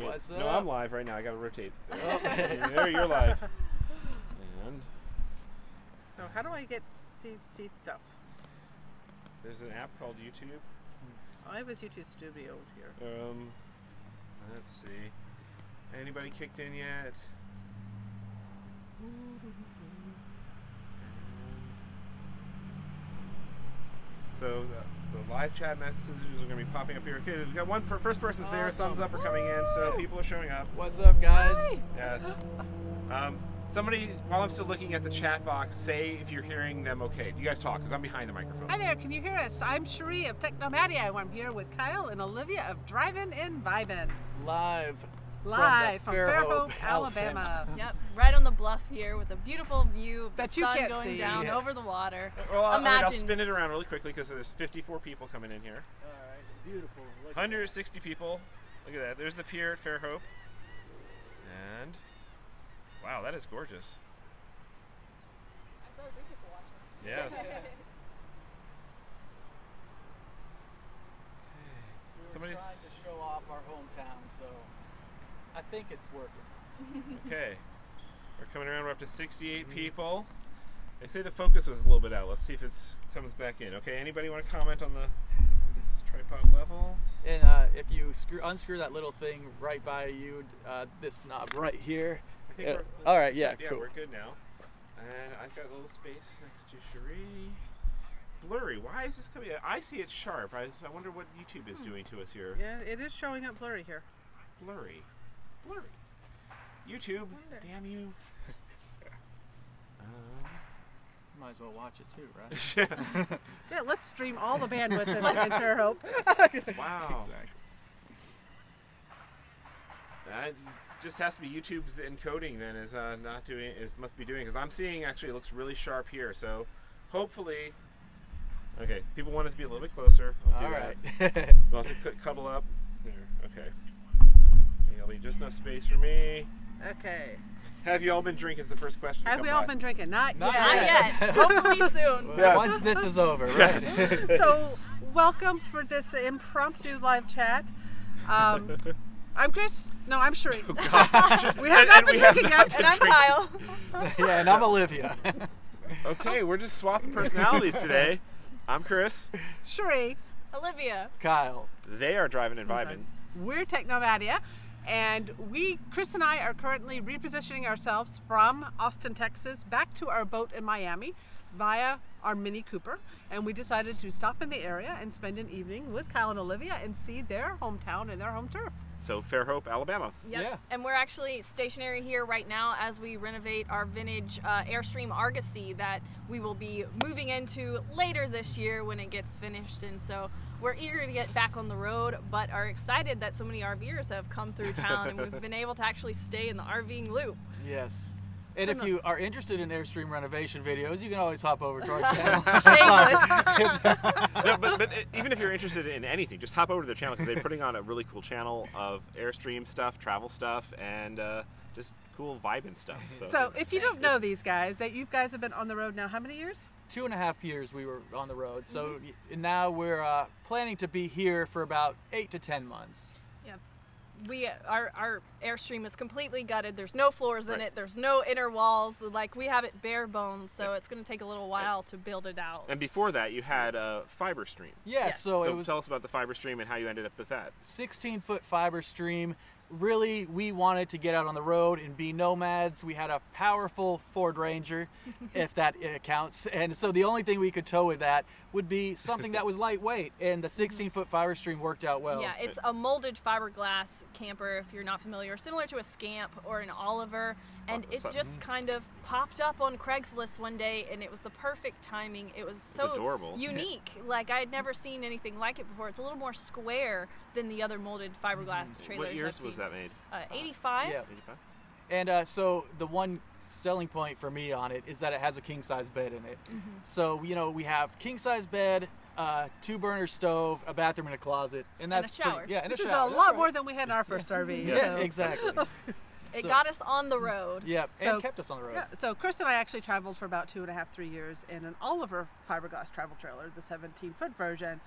What's up? No, I'm live right now. I gotta rotate. There, you're live. And So how do I get see stuff? there's an app called YouTube. I have a YouTube Studio here. Let's see. Anybody kicked in yet? So the live chat messages are going to be popping up here. Okay, we've got one first person's there. Awesome. Thumbs up are coming in, so people are showing up. What's up, guys? Yes. Somebody, while I'm still looking at the chat box, say if you're hearing them okay. You guys talk, because I'm behind the microphone. Hi there, can you hear us? I'm Cherie of Technomadia. I'm here with Kyle and Olivia of Drivin and Vibin. Live From Fairhope, Fairhope, Alabama. Yep, right on the bluff here with a beautiful view of the That you sun can't going see. down Yeah. over the water. Well, I'll Imagine. spin it around really quickly because there's 54 people coming in here. All right, beautiful. Look 160 people. Look at that. There's the pier at Fairhope. And wow, that is gorgeous. Yes. We were Somebody's- trying to show off our hometown, so I think it's working. Okay. We're coming around. We're up to 68 people. They say the focus was a little bit out. Let's see if it comes back in. Okay. Anybody want to comment on this tripod level? And if you unscrew that little thing right by you, this knob right here. I think we're all right. Yeah. Yeah, Cool. we're good now. And I've got a little space next to Cherie. Blurry. Why is this coming? I see it sharp. I wonder what YouTube is doing to us here. Yeah, it is showing up blurry here. Blurry. Blurry. YouTube. Damn you. Might as well watch it too, right? Yeah, let's stream all the bandwidth in Fairhope. Wow. Exactly. That just has to be YouTube's encoding then is not doing must be doing because I'm seeing actually it looks really sharp here. So hopefully, okay, people want it to be a little bit closer. I'll do All that. right. We'll have to cuddle up. There. Okay. So there'll be just enough space for me. Okay. Have you all been drinking? Is the first question. to Have come we all by. been drinking? Not Not yet. Not yet. Hopefully soon. Yes. Once this is over, right? So, welcome for this impromptu live chat. I'm Chris. No, I'm Cherie. We have not been drinking yet. And I'm Kyle. Yeah, and I'm Olivia. Okay, we're just swapping personalities today. I'm Chris. Cherie. Olivia. Kyle. They are driving and vibing. We're Technomadia, and Chris and I are currently repositioning ourselves from Austin, Texas, back to our boat in Miami via our Mini Cooper, and we decided to stop in the area and spend an evening with Kyle and Olivia and see their hometown and their home turf. So Fairhope, Alabama. Yep. Yeah. And we're actually stationary here right now as we renovate our vintage Airstream Argosy that we will be moving into later this year when it gets finished. And so we're eager to get back on the road, but are excited that so many RVers have come through town and we've been able to actually stay in the RVing loop. Yes. And if you are interested in Airstream renovation videos, you can always hop over to our channel. Shameless. No, but even if you're interested in anything, just hop over to their channel because they're putting on a really cool channel of Airstream stuff, travel stuff, and just cool vibing stuff. So if you don't know these guys, that you guys have been on the road now, how many years? 2.5 years we were on the road. So now we're planning to be here for about 8 to 10 months. Our Airstream is completely gutted. There's no floors in Right. it. There's no inner walls. Like, we have it bare bones, so it's going to take a little while to build it out. And before that, you had a fiber stream. Yeah, Yes. so it So was tell us about the fiber stream and how you ended up with that. 16-foot fiber stream. Really, we wanted to get out on the road and be nomads. We had a powerful Ford Ranger, if that counts. And so the only thing we could tow with that would be something that was lightweight. And the 16-foot fiber stream worked out well. Yeah, it's a molded fiberglass camper, if you're not familiar, similar to a Scamp or an Oliver. And it just kind of popped up on Craigslist one day, and it was the perfect timing. It was so adorable. unique. Like, I had never seen anything like it before. It's a little more square than the other molded fiberglass trailers What years I've seen. was that made? 85. Yeah. 85? And so the one selling point for me on it is that it has a king-size bed in it. So, you know, we have king-size bed, 2-burner stove, a bathroom and a closet. And that's a shower. pretty, yeah, and Which a is shower. a That's lot right. more than we had in our first RV. Yeah, so. exactly. It So- got us on the road. Yep, So- and kept us on the road. Yeah, so Chris and I actually traveled for about 2.5, 3 years in an Oliver fiberglass travel trailer, the 17-foot version.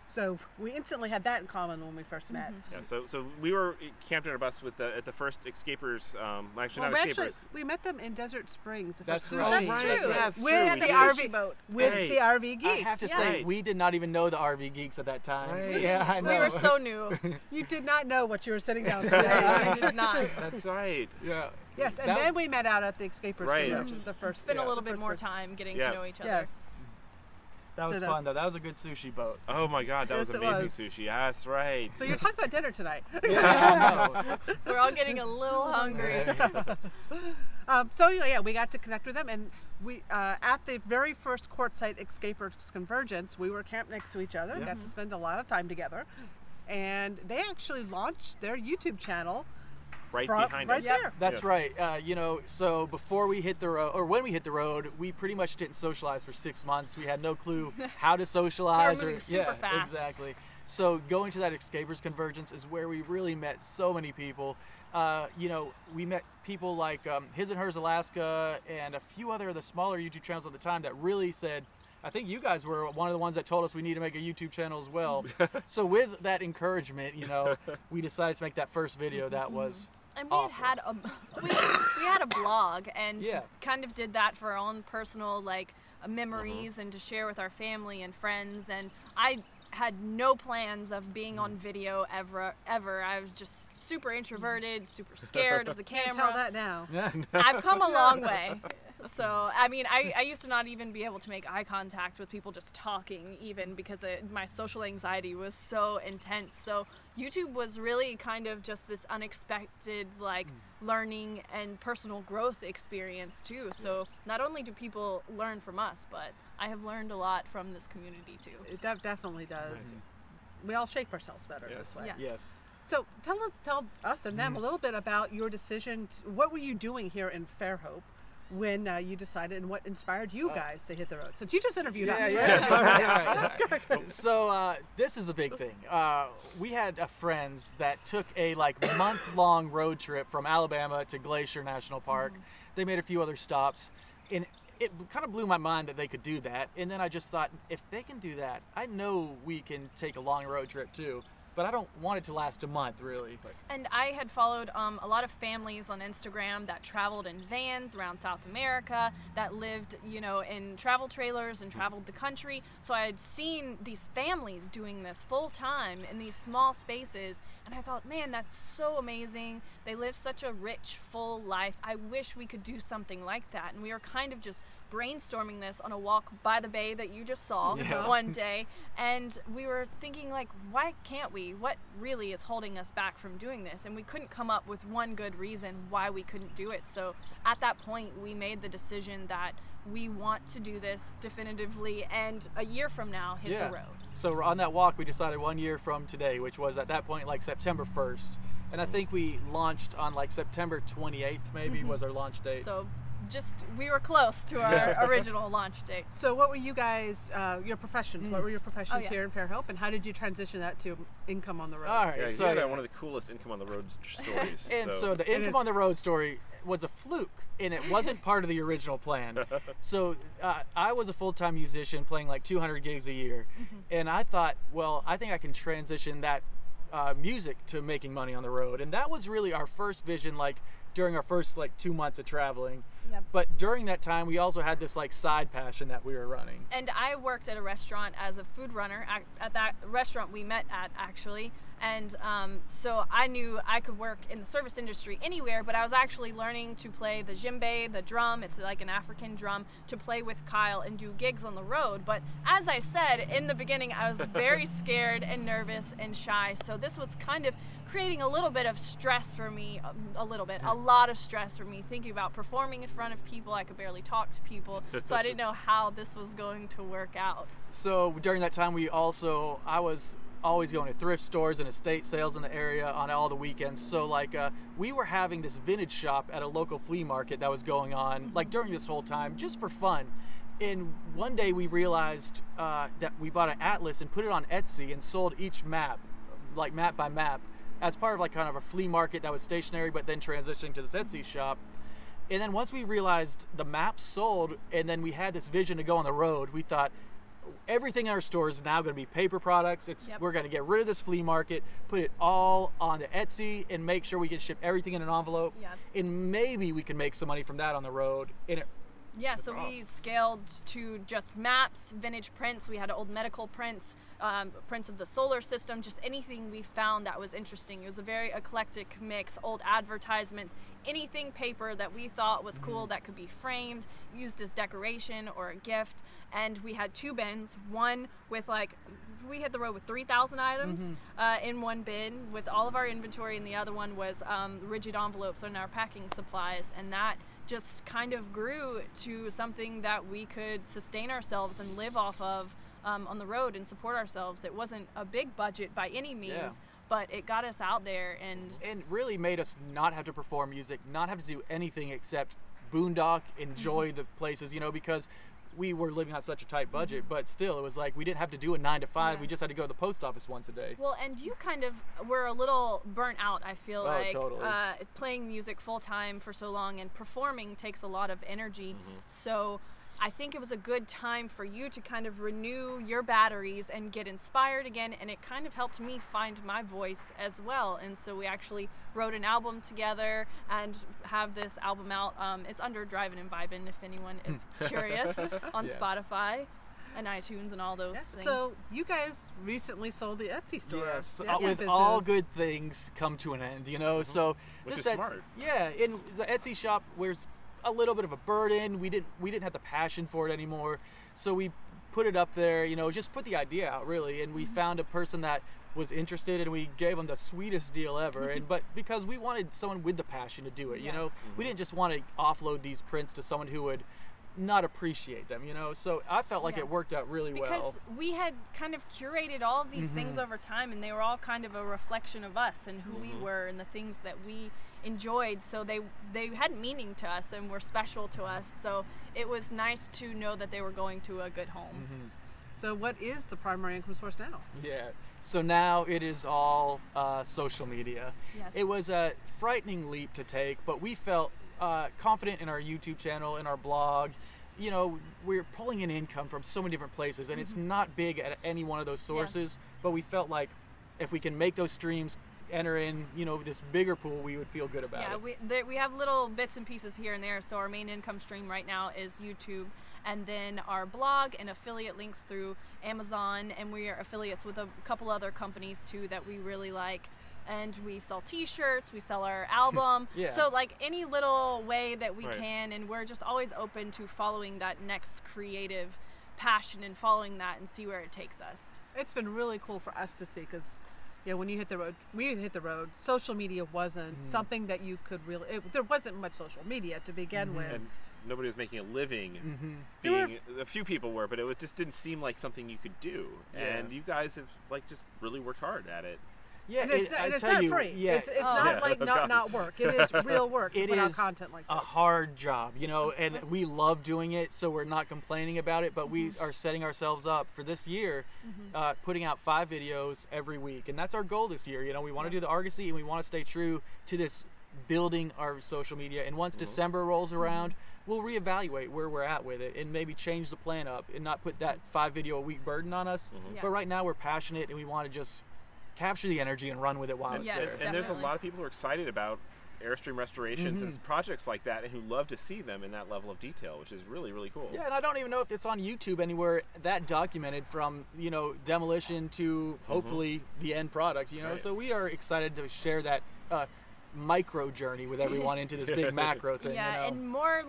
So we instantly had that in common when we first met. Yeah, so we were camped in our bus with at the first escapers. Actually, Well, not escapers. we met them in Desert Springs. That's for right. sushi. That's Right, true. that's With true. the We did. RV boat. with Hey. the RV geeks. I have to say, Yes. we did not even know the RV geeks at that time. Right. Yeah, I know. We were so new. You did not know what you were sitting down Yeah, there. we did not. That's right. Yeah. Yes, and That then was- we met out at the Escapers Right. convention. The first. Spent a little the bit first more person. time getting Yeah. to know each other. Yes. That was So fun though. That was a good sushi boat. Oh my God, that Yes, was it amazing was. sushi. That's right. So you're talking about dinner tonight. Yeah, I know. We're all getting a little hungry. So anyway, yeah, we got to connect with them, and we at the very first Quartzsite Escapers Convergence, we were camped next to each other. Got to spend a lot of time together, and they actually launched their YouTube channel Right from- behind right us. there. That's Yes. right. You know, so before we hit the road, or when we hit the road, we pretty much didn't socialize for 6 months. We had no clue how to socialize. moving super fast. Exactly. So going to that Escapers Convergence is where we really met so many people. You know, we met people like His and Hers Alaska and a few other of the smaller YouTube channels at the time that really said, I think you guys were one of the ones that told us we need to make a YouTube channel as well. So with that encouragement, you know, we decided to make that first video that was And we awful. had we had a blog and Yeah. kind of did that for our own personal memories and to share with our family and friends. And I had no plans of being on video ever. I was just super introverted, super scared of the Can't camera. tell that now. I've come a long way. So, I mean, I used to not even be able to make eye contact with people just talking, even because my social anxiety was so intense. So, YouTube was really kind of just this unexpected, learning and personal growth experience, too. So, not only do people learn from us, but I have learned a lot from this community, too. It definitely does. Nice. We all shape ourselves better Yes. this way. Yes. Yes. So tell us and them a little bit about your decision. What were you doing here in Fairhope when you decided, and what inspired you guys to hit the road? Since you just interviewed us. right? So this is a big thing. We had friends that took a month-long road trip from Alabama to Glacier National Park. They made a few other stops, and it kind of blew my mind that they could do that. And then I just thought, if they can do that, I know we can take a long road trip too. But I don't want it to last a month, really. And I had followed a lot of families on Instagram that traveled in vans around South America, that lived, in travel trailers and traveled the country. So I had seen these families doing this full time in these small spaces, and I thought, man, that's so amazing. They live such a rich, full life. I wish we could do something like that. And we were kind of just brainstorming this on a walk by the bay that you just saw one day, and we were thinking, why can't we? What really is holding us back from doing this? And we couldn't come up with one good reason why we couldn't do it. So at that point, we made the decision that we want to do this definitively, and a year from now hit the road. So on that walk, we decided 1 year from today, which was at that point September 1st, and I think we launched on September 28th maybe was our launch date. So we were close to our original launch date. So what were you guys, your professions? What were your professions yeah. here in Fairhope, and how did you transition that to income on the road? All right, Yeah, so you had one of the coolest income on the road stories. and so the income on the road story was a fluke, and it wasn't part of the original plan. So I was a full-time musician playing 200 gigs a year, and I thought, well, I think I can transition that music to making money on the road, and that was really our first vision, during our first 2 months of traveling. Yep. But during that time, we also had this side passion that we were running. And I worked at a restaurant as a food runner at that restaurant we met at, actually. And so I knew I could work in the service industry anywhere, but I was actually learning to play the djembe, the drum. It's like an African drum, to play with Kyle and do gigs on the road. But as I said in the beginning, I was very scared and nervous and shy. So this was kind of creating a little bit of stress for me, a lot of stress for me, thinking about performing in front of people. I could barely talk to people, so I didn't know how this was going to work out. So during that time, I was always going to thrift stores and estate sales in the area on all the weekends. So we were having this vintage shop at a local flea market that was going on during this whole time, just for fun. And one day we realized that we bought an atlas and put it on Etsy and sold each map, map by map, as part of kind of a flea market that was stationary, but then transitioning to this Etsy shop. And then once we realized the maps sold, and then we had this vision to go on the road, we thought, everything in our stores is now going to be paper products. Yep. We're going to get rid of this flea market, put it all onto Etsy, and make sure we can ship everything in an envelope. Yep. And maybe we can make some money from that on the road. And Yeah, so we scaled to just maps, vintage prints. We had old medical prints, prints of the solar system, just anything we found that was interesting. It was a very eclectic mix, old advertisements, anything paper that we thought was cool that could be framed, used as decoration or a gift. And we had 2 bins, one with we hit the road with 3,000 items in one bin with all of our inventory, and the other one was rigid envelopes and our packing supplies, and that just kind of grew to something that we could sustain ourselves and live off of on the road and support ourselves. It wasn't a big budget by any means, but it got us out there and really made us not have to perform music, not have to do anything except boondock, enjoy the places, because we were living on such a tight budget, but still it was like we didn't have to do a 9 to 5. We just had to go to the post office once a day. Well, and you kind of were a little burnt out, I feel like. Totally. Playing music full time for so long and performing takes a lot of energy. So I think it was a good time for you to kind of renew your batteries and get inspired again, and it kind of helped me find my voice as well. And so we actually wrote an album together and have this album out. It's under Drivin and Vibin if anyone is curious, on Spotify and iTunes and all those things. So you guys recently sold the Etsy store. Yes, The Etsy with business. all good things come to an end, So Which this is smart. Yeah, in the Etsy shop, where's a little bit of a burden. We didn't have the passion for it anymore, so we put it up there. Just put the idea out really, and we found a person that was interested, and we gave them the sweetest deal ever. But because we wanted someone with the passion to do it, we didn't just want to offload these prints to someone who would not appreciate them, So I felt like it worked out really well. Because we had kind of curated all of these things over time, and they were all kind of a reflection of us and who we were and the things that we enjoyed. So they had meaning to us and were special to us. So it was nice to know that they were going to a good home. So what is the primary income source now? Yeah. So now it is all social media. Yes. It was a frightening leap to take, but we felt confident in our YouTube channel, in our blog. We're pulling in income from so many different places, and it's not big at any one of those sources, but we felt like if we can make those streams enter in, this bigger pool, we would feel good about it. Yeah, we have little bits and pieces here and there. So our main income stream right now is YouTube, and then our blog and affiliate links through Amazon, and we are affiliates with a couple other companies too that we really like. And we sell t-shirts, we sell our album. So any little way that we can, and we're just always open to following that next creative passion and following that and see where it takes us. It's been really cool for us to see, because when you hit the road, social media wasn't something that you could really, there wasn't much social media to begin with. And nobody was making a living. A few people were, but it just didn't seem like something you could do. And you guys have just really worked hard at it. Yeah, and it's not free. Yeah, it's not not work. It is real work to put out content like this. It is a hard job, and we love doing it, so we're not complaining about it, but we are setting ourselves up for this year, putting out 5 videos every week, and that's our goal this year. We want to do the Argosy, and we want to stay true to this building our social media, and once December rolls around, we'll reevaluate where we're at with it and maybe change the plan up and not put that 5 video a week burden on us. But right now we're passionate, and we want to just capture the energy and run with it while it's there. And there's a lot of people who are excited about Airstream restorations and projects like that, and who love to see them in that level of detail, which is really, really cool. Yeah, and I don't even know if it's on YouTube anywhere that documented from, demolition to hopefully the end product, So we are excited to share that micro journey with everyone into this big macro thing. And more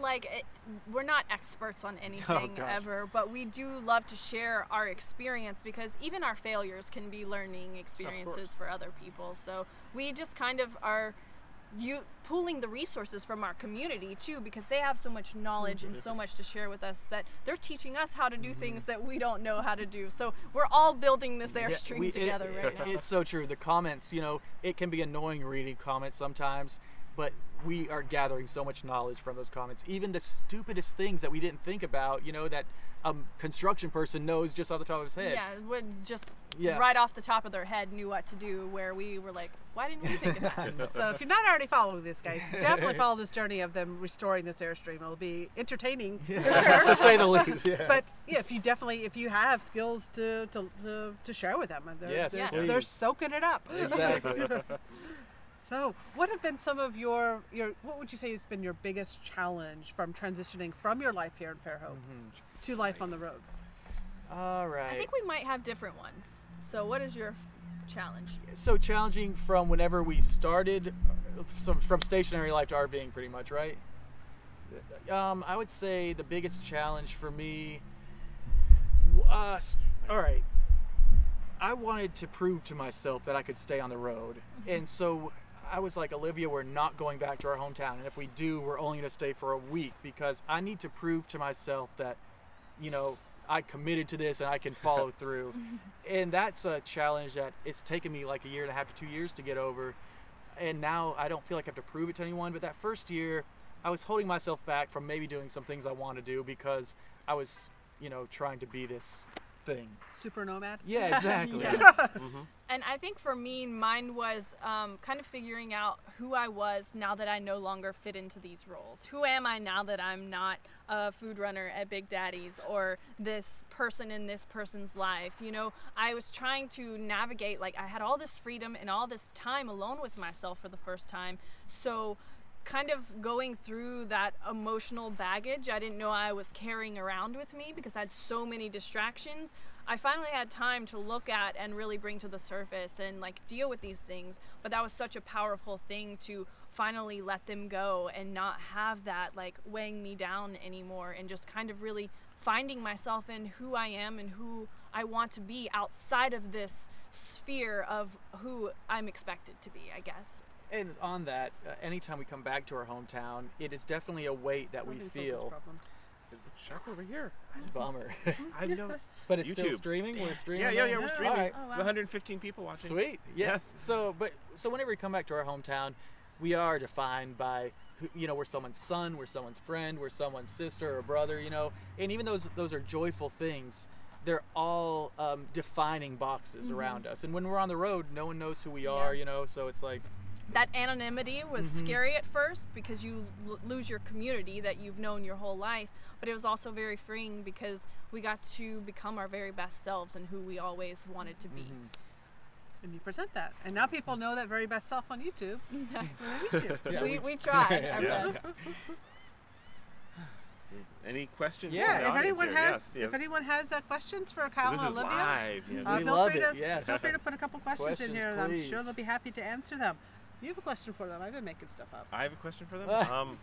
we're not experts on anything ever, but we do love to share our experience, because even our failures can be learning experiences for other people. So we just kind of are pooling the resources from our community too, because they have so much knowledge and so much to share with us that they're teaching us how to do things that we don't know how to do. So we're all building this Airstream together right now. It's so true. The comments, it can be annoying reading comments sometimes, but we are gathering so much knowledge from those comments. Even the stupidest things that we didn't think about, that a construction person knows just off the top of his head. Yeah, would just Yeah. right off the top of their head knew what to do, where we were like, why didn't we think of that? So if you're not already following this, guys, definitely follow this journey of them restoring this Airstream. It'll be entertaining, for sure. To say the least. Yeah. But yeah, if you have skills to share with them, Yes, they're please. soaking it up. Exactly. So, what have been some of your what would you say has been your biggest challenge from transitioning from your life here in Fairhope to life on the roads? All right. I think we might have different ones. So what is your challenge? So challenging from whenever we started, from stationary life to RVing, pretty much, right? I would say the biggest challenge for me, all right, I wanted to prove to myself that I could stay on the road, and so I was like, Olivia, we're not going back to our hometown, and if we do, we're only going to stay for a week, because I need to prove to myself that, you know, I committed to this and I can follow through. And that's a challenge that it's taken me like 1.5 to 2 years to get over. And now I don't feel like I have to prove it to anyone. But that first year, I was holding myself back from maybe doing some things I want to do because I was, you know, trying to be this thing. Super nomad? Yeah, exactly. Yes. And I think for me, mine was kind of figuring out who I was now that I no longer fit into these roles. Who am I now that I'm not a food runner at Big Daddy's or this person in this person's life? You know, I was trying to navigate, like I had all this freedom and all this time alone with myself for the first time. So kind of going through that emotional baggage I didn't know I was carrying around with me because I had so many distractions. I finally had time to look at and really bring to the surface and like deal with these things, but that was such a powerful thing to finally let them go and not have that like weighing me down anymore, and just kind of really finding myself in who I am and who I want to be outside of this sphere of who I'm expected to be, I guess. And on that, anytime we come back to our hometown, it is definitely a weight that we feel. Shark over here. Bummer. I know. But it's still YouTube. streaming? We're streaming? Yeah, now? we're streaming. All right. Oh, wow. There's 115 people watching. Sweet. Yeah. Yes. So whenever we come back to our hometown, we are defined by, you know, we're someone's son, we're someone's friend, we're someone's sister or brother, you know. And even those are joyful things. They're all defining boxes around us. And when we're on the road, no one knows who we are, you know. So it's like, that anonymity was scary at first because you lose your community that you've known your whole life, but it was also very freeing because we got to become our very best selves and who we always wanted to be. And you present that. And now people know that very best self on YouTube. When they meet you. yeah, we tried our Yeah. best. Any questions? Yeah, from the If audience anyone here? has, Yes, if anyone has questions for Kyle this and is Olivia, live. Yeah. We feel love free it, to yes. feel free to put a couple questions in Questions, here, and I'm sure please. they'll be happy to answer them. You have a question for them? I've been making stuff up. I have a question for them. Gosh,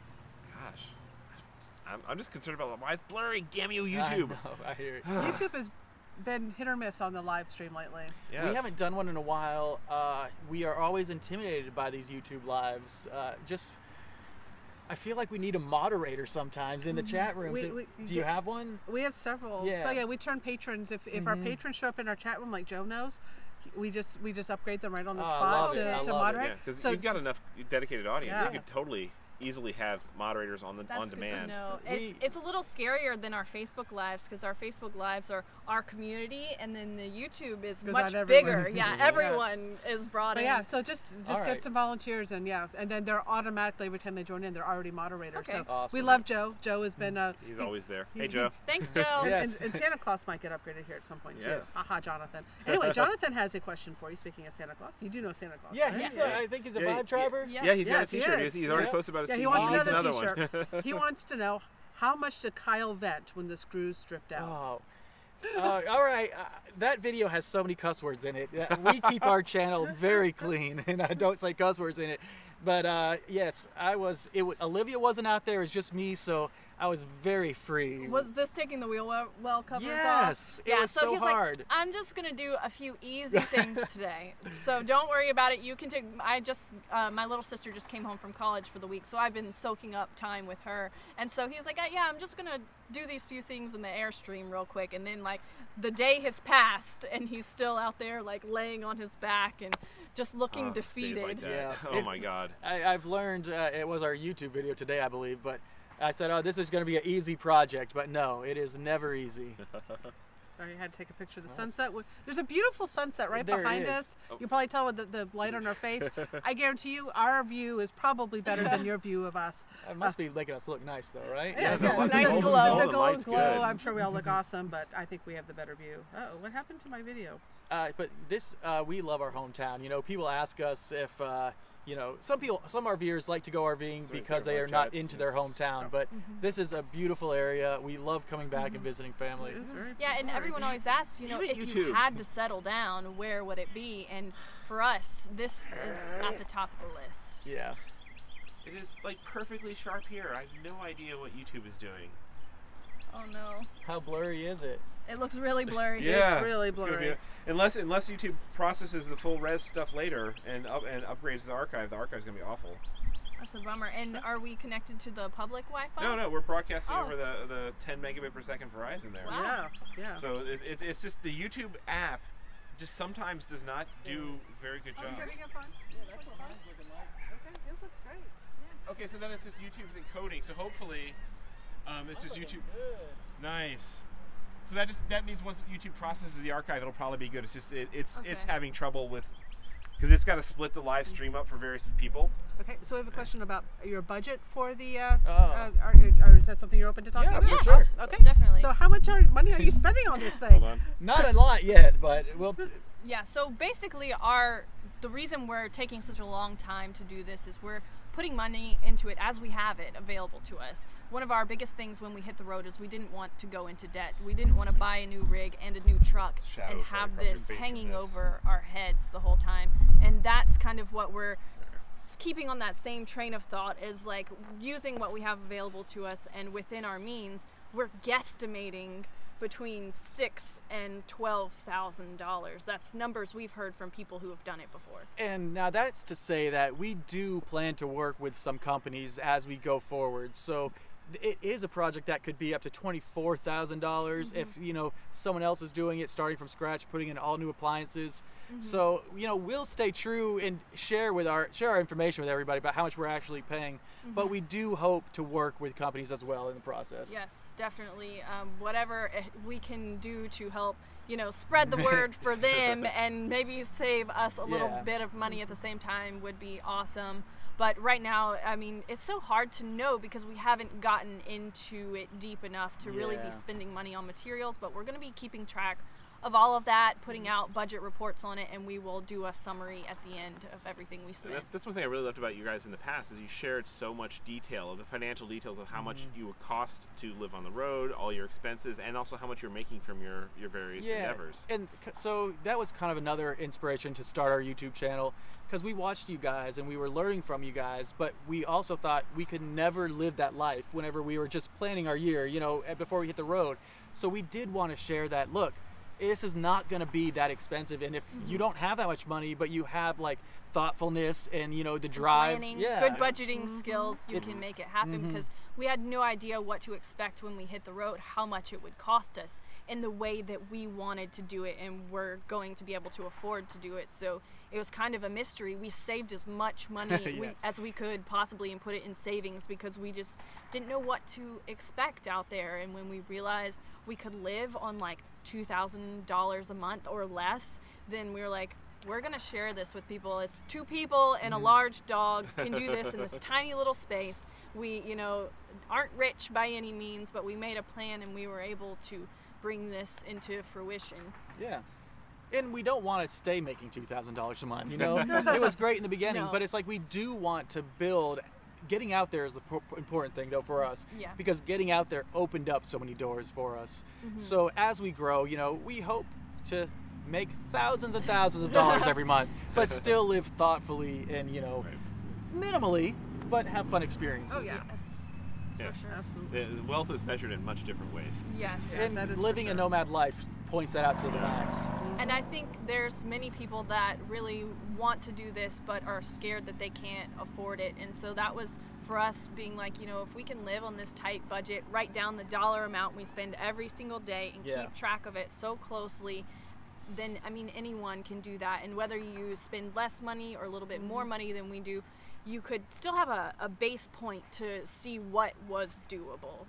I'm just concerned about why it's blurry. Damn you, YouTube. I know, I hear it. YouTube has been hit or miss on the live stream lately. Yes. We haven't done one in a while. We are always intimidated by these YouTube lives. I feel like we need a moderator sometimes in the chat rooms. Do you have one? We have several. Yeah. So yeah, we turn patrons. If our patrons show up in our chat room, like Joe knows, we just upgrade them right on the Oh, I spot love it. I to love it. moderate. Yeah, because So you've got enough dedicated audience. Yeah. You could totally easily have moderators on That's good demand. to know. We- It's a little scarier than our Facebook lives because our Facebook lives are our community, and then the YouTube is Goes much out everyone. bigger. Yeah, everyone is brought But in. yeah, so just All get right. some volunteers, and then they're automatically, every time they join in, they're already moderators. Okay. So Awesome. we love Joe. Joe has been He's always there. he- Hey, Joe. he's- Thanks, Joe. Yes. and Santa Claus might get upgraded here at some point Yes. too. Aha, Jonathan. Anyway, Jonathan has a question for you. Speaking of Santa Claus, you do know Santa Claus. Yeah, right? he's Yeah. I think he's a Yeah, vibe driver. Yeah. Yeah, he's got a Yes, he T-shirt. is. He's already Yeah. posted about his Yeah, he T-shirt. wants He needs another another T-shirt. one. He wants to know, how much did Kyle vent when the screws stripped out? Oh. All right. That video has so many cuss words in it. We keep our channel very clean, and I don't say cuss words in it. But yes, Olivia wasn't out there. It was just me, so I was very free. Was this taking the wheel well covers off? Yes, it was so he's hard. Like, I'm just gonna do a few easy things today, so don't worry about it. You can take. My little sister just came home from college for the week, so I've been soaking up time with her. And so he's like, yeah, I'm just gonna do these few things in the Airstream real quick, and then like the day has passed, and he's still out there like laying on his back and just looking Days defeated. like that. Yeah. Oh my God. I've learned it was our YouTube video today, I believe, but I said, oh, this is going to be an easy project, but no, it is never easy. I had to take a picture of the sunset. There's a beautiful sunset right There behind is. us. You can probably tell with the light on our face. I guarantee you, our view is probably better than your view of us. It must be making us look nice, though, right? Yeah, nice golden- glow. The golden golden light's glow. good. I'm sure we all look awesome, but I think we have the better view. Oh, what happened to my video? But this, we love our hometown. You know, people ask us if, you know, some RVers like to go RVing because they are not into their hometown. But this is a beautiful area. We love coming back and visiting family. It is very Yeah, and boring. everyone always asks, you know, Even if you YouTube. had to settle down, where would it be? And for us, this is at the top of the list. Yeah. It is like perfectly sharp here. I have no idea what YouTube is doing. Oh no, How blurry is it? it looks really blurry. Yeah, really gonna blurry. unless YouTube processes the full res stuff later and upgrades the archive's gonna be awful. That's a bummer. And are we connected to the public Wi-Fi? No, we're broadcasting Oh. over the 10 megabit per second Verizon there. Wow. Yeah. So it's just the YouTube app just sometimes does not do very good jobs. Yeah, that's fine. Okay, this looks great. Okay, so then it's just YouTube's encoding. So hopefully, it's just YouTube. Nice. So that means once YouTube processes the archive, it'll probably be good. It's just it's Okay. having trouble with because it's got to split the live stream up for various people. Okay, so we have a question about your budget for the. Or is that something you're open to talking Yeah, about? for sure. Okay, Definitely. So how much money are you spending on this thing? Hold on. Not a lot yet, but we'll. Yeah, so basically the reason we're taking such a long time to do this is we're putting money into it as we have it available to us. One of our biggest things when we hit the road is we didn't want to go into debt. We didn't want to buy a new rig and a new truck Shadows and right have across your this face of hanging this. over our heads the whole time. And that's kind of what we're keeping on that same train of thought, is like using what we have available to us, and within our means, we're guesstimating between $6,000 and $12,000. That's numbers we've heard from people who have done it before. And now that's to say that we do plan to work with some companies as we go forward. So it is a project that could be up to $24,000 if, you know, someone else is doing it, starting from scratch, putting in all new appliances. So, you know, we'll stay true and share our information with everybody about how much we're actually paying. But we do hope to work with companies as well in the process. Yes, definitely. Whatever we can do to help, you know, spread the word for them and maybe save us a little Yeah. bit of money at the same time would be awesome. But right now, I mean, it's so hard to know because we haven't gotten into it deep enough to really be Yeah. spending money on materials. But we're going to be keeping track of all of that, putting out budget reports on it, and we will do a summary at the end of everything we spent. That's one thing I really loved about you guys in the past is you shared so much detail of the financial details of how much you would cost to live on the road, all your expenses, and also how much you're making from your various endeavors. And so that was kind of another inspiration to start our YouTube channel, because we watched you guys and we were learning from you guys, but we also thought we could never live that life whenever we were just planning our year, you know, before we hit the road. So we did want to share that, look, this is not going to be that expensive, and if you don't have that much money but you have like thoughtfulness and, you know, the Some drive, planning, yeah, good budgeting skills, you It's- can make it happen, because we had no idea what to expect when we hit the road, how much it would cost us in the way that we wanted to do it and we're going to be able to afford to do it. So it was kind of a mystery. We saved as much money Yes. as we could possibly and put it in savings because we just didn't know what to expect out there. And when we realized we could live on like $2,000 a month or less, then we were like, we're gonna share this with people. It's 2 people and a large dog can do this in this tiny little space. We, you know, aren't rich by any means, but we made a plan and we were able to bring this into fruition. Yeah. And we don't want to stay making $2,000 a month, you know? It was great in the beginning, No. but it's like we do want to build. Getting out there is the important thing, though, for us. Yeah. Because getting out there opened up so many doors for us. So as we grow, you know, we hope to make thousands and thousands of dollars every month, but still live thoughtfully and, you know, minimally, but have fun experiences. Oh, yeah. Yes, Yeah. for sure. Absolutely. The wealth is measured in much different ways. Yes. And that is for living a sure. nomad life points that out to the max. And I think there's many people that really want to do this but are scared that they can't afford it. And so that was for us being like, you know, if we can live on this tight budget, write down the dollar amount we spend every single day and Yeah. keep track of it so closely, then, I mean, anyone can do that. And whether you spend less money or a little bit more money than we do, you could still have a base point to see what was doable.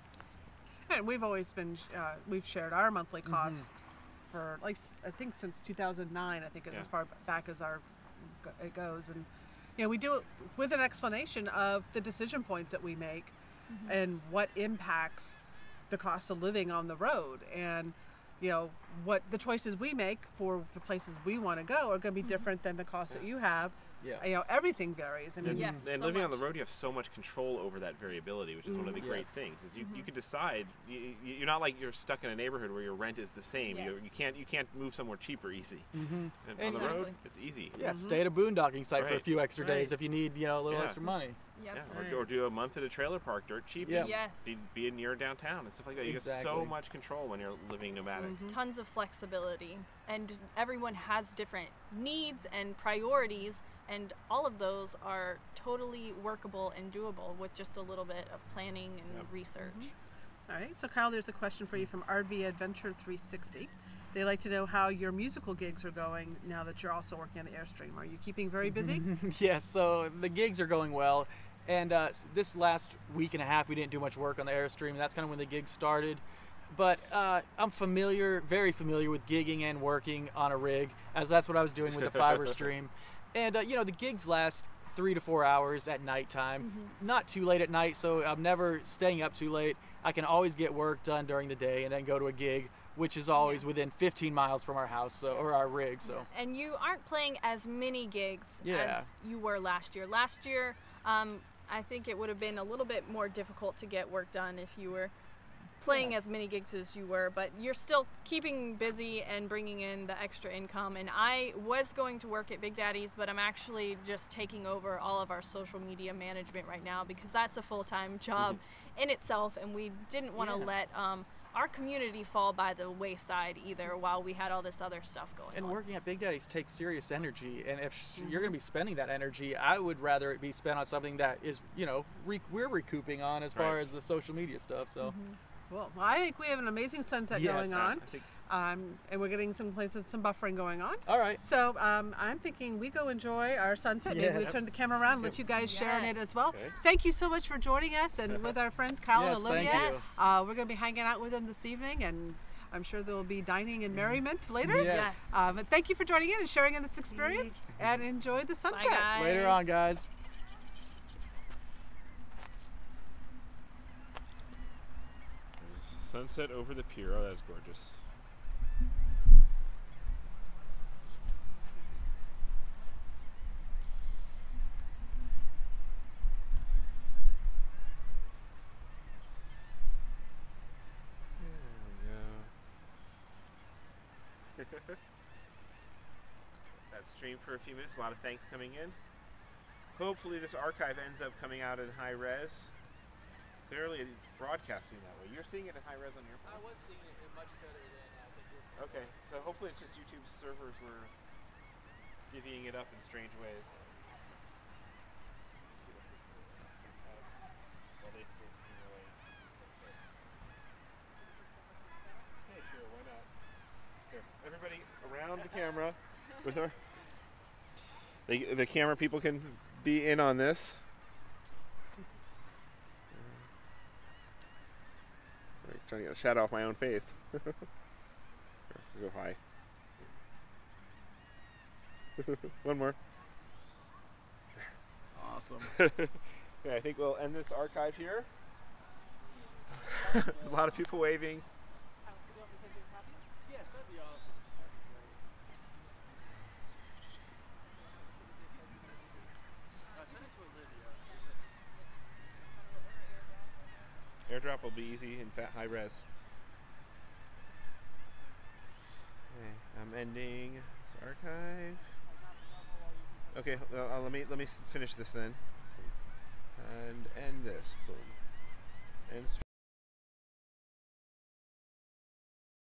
And we've always been, we've shared our monthly costs for, like, I think since 2009, I think is as far back as it goes. And, you know, we do it with an explanation of the decision points that we make and what impacts the cost of living on the road. And, you know, what the choices we make for the places we want to go are going to be different than the cost that you have. Yeah. You know, everything varies. I mean, Yes. And so living on much. the road, you have so much control over that variability, which is one of the great Yes. things. Is you can decide. You're not like you're stuck in a neighborhood where your rent is the same. Yes. You can't move somewhere cheaper easy. And on And- the road, Exactly. it's easy. Yeah, stay at a boondocking site for a Right. few extra days Right. if you need, you know, a little Yeah. extra money. Yep. Yeah, or do a month at a trailer park, dirt cheap. Yeah. And Yes. be near downtown and stuff like that. You get so Exactly. much control when you're living nomadic. Tons of flexibility, and everyone has different needs and priorities, and all of those are totally workable and doable with just a little bit of planning and research. all right. So, Kyle, there's a question for you from RV Adventure 360. They like to know how your musical gigs are going now that you're also working on the Airstream. Are you keeping very busy? Yes, so the gigs are going well. And this last week and a half, we didn't do much work on the Airstream. That's kind of when the gigs started. But I'm very familiar with gigging and working on a rig, as that's what I was doing with the fiber stream. And, you know, the gigs last 3 to 4 hours at nighttime. Not too late at night, so I'm never staying up too late. I can always get work done during the day and then go to a gig, which is always within 15 miles from our house, or our rig. So And you aren't playing as many gigs Yeah. as you were last year. Last year, I think it would have been a little bit more difficult to get work done if you were playing as many gigs as you were, but you're still keeping busy and bringing in the extra income. And I was going to work at Big Daddy's, but I'm actually just taking over all of our social media management right now because that's a full-time job in itself, and we didn't want to let our community fall by the wayside either while we had all this other stuff going And on. working at Big Daddy's takes serious energy, and if you're going to be spending that energy, I would rather it be spent on something that is, you know, we're recouping on as far Right. as the social media stuff. So Well, I think we have an amazing sunset Yes, going on. I think And we're getting some places, some buffering going on. all right. So I'm thinking we go enjoy our sunset. Maybe we Yes. turn the camera around and let you guys share in it Yes. as well. Okay. Thank you so much for joining us and with our friends Kyle Yes, and thank Olivia. you. Yes. We're going to be hanging out with them this evening, and I'm sure there will be dining and merriment later. Yes. But thank you for joining in and sharing in this experience, and enjoy the sunset. Bye, guys. Later on, guys. there's sunset over the pier. Oh, that's gorgeous. There we go. That stream for a few minutes. A lot of thanks coming in. Hopefully this archive ends up coming out in high res. Clearly it's broadcasting that way. You're seeing it in high res on your phone? was seeing it much better than I think Okay, so hopefully it's just YouTube servers were divvying it up in strange ways. While they still stream away some sunset. Yeah, sure, why not? Here, everybody around the camera with our. The camera people can be in on this. I'm trying to get a shadow off my own face. Go high. One more. Awesome. Yeah, I think we'll end this archive here. A lot of people waving. Yes, that'd be awesome. Send it to Olivia. Airdrop will be easy in high res. Okay, I'm ending this archive. Okay, let me finish this then. And end this. Boom. End stream.